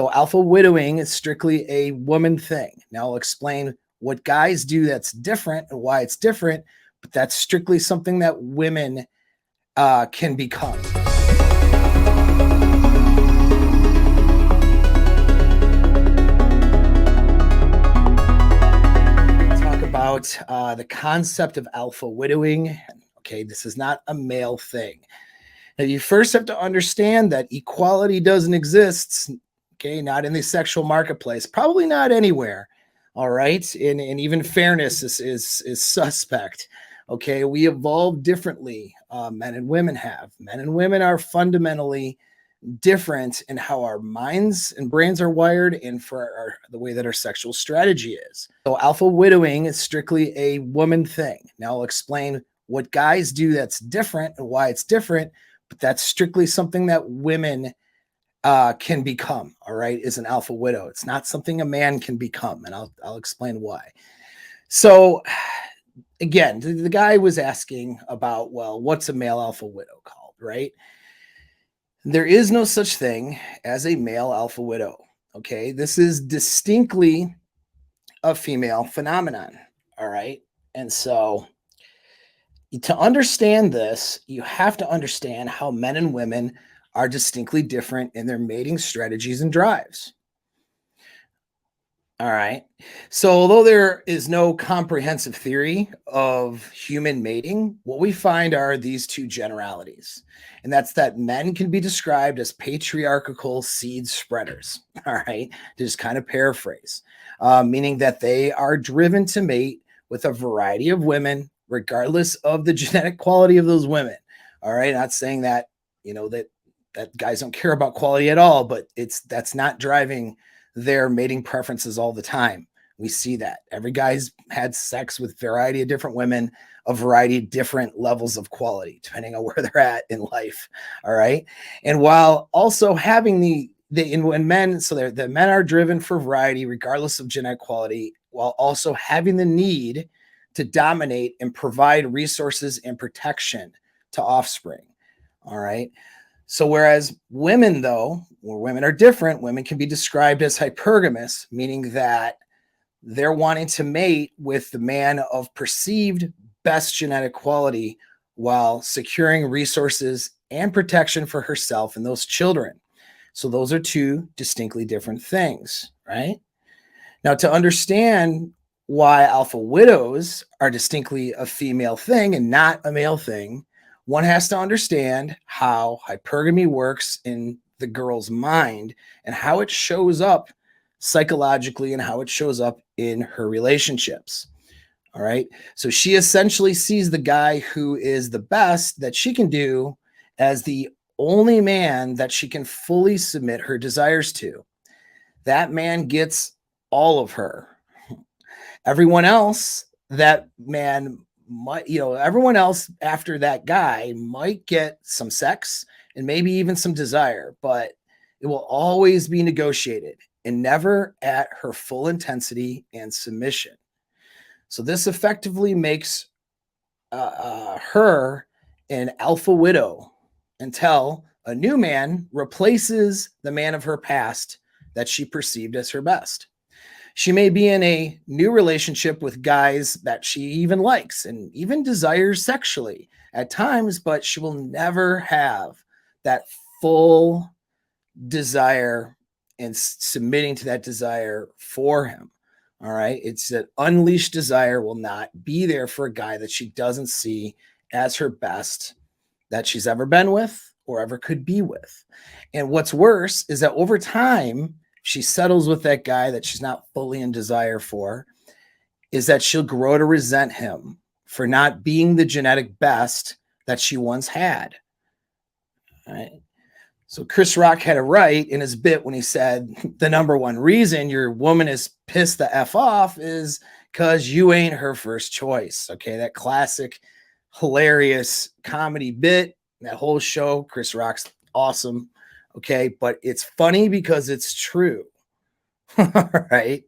So alpha widowing is strictly a woman thing. Now I'll explain what guys do that's different and why it's different, but that's strictly something that women can become. Talk about the concept of alpha widowing. Okay, this is not a male thing. Now, you first have to understand that equality doesn't exist, okay, not in the sexual marketplace, probably not anywhere, all right? And even fairness is suspect, okay? We evolve differently, men and women have. Men and women are fundamentally different in how our minds and brains are wired and for the way that our sexual strategy is. So alpha widowing is strictly a woman thing. Now I'll explain what guys do that's different and why it's different, but that's strictly something that women can become, all right, is an alpha widow. It's not something a man can become, and I'll explain why. So again, the guy was asking about, well, what's a male alpha widow called, right? There is no such thing as a male alpha widow, okay? This is distinctly a female phenomenon, all right? And so to understand this, you have to understand how men and women are distinctly different in their mating strategies and drives. All right. So, although there is no comprehensive theory of human mating, what we find are these two generalities. And that's that men can be described as patriarchal seed spreaders. All right. To just kind of paraphrase, meaning that they are driven to mate with a variety of women, regardless of the genetic quality of those women. All right. Not saying that, that guys don't care about quality at all, but that's not driving their mating preferences all the time. We see that every guy's had sex with a variety of different women, a variety of different levels of quality, depending on where they're at in life. All right. And while also having when men, so the men are driven for variety, regardless of genetic quality, while also having the need to dominate and provide resources and protection to offspring. All right. So whereas women, though, where women are different, women can be described as hypergamous, meaning that they're wanting to mate with the man of perceived best genetic quality while securing resources and protection for herself and those children. So those are two distinctly different things, right? Now, to understand why alpha widows are distinctly a female thing and not a male thing, one has to understand how hypergamy works in the girl's mind and how it shows up psychologically and how it shows up in her relationships. All right. So she essentially sees the guy who is the best that she can do as the only man that she can fully submit her desires to. That man gets all of her. Everyone else, that man might, everyone else after that guy might get some sex and maybe even some desire, but it will always be negotiated and never at her full intensity and submission. So this effectively makes her an alpha widow until a new man replaces the man of her past that she perceived as her best. She may be in a new relationship with guys that she even likes and even desires sexually at times, but she will never have that full desire and submitting to that desire for him. All right. It's that unleashed desire will not be there for a guy that she doesn't see as her best that she's ever been with or ever could be with. And what's worse is that over time, she settles with that guy that she's not fully in desire for, is that she'll grow to resent him for not being the genetic best that she once had. All right. So Chris Rock had it right in his bit when he said the number one reason your woman is pissed the F off is because you ain't her first choice. Okay. That classic, hilarious comedy bit, that whole show, Chris Rock's awesome. Okay. But it's funny because it's true. All right.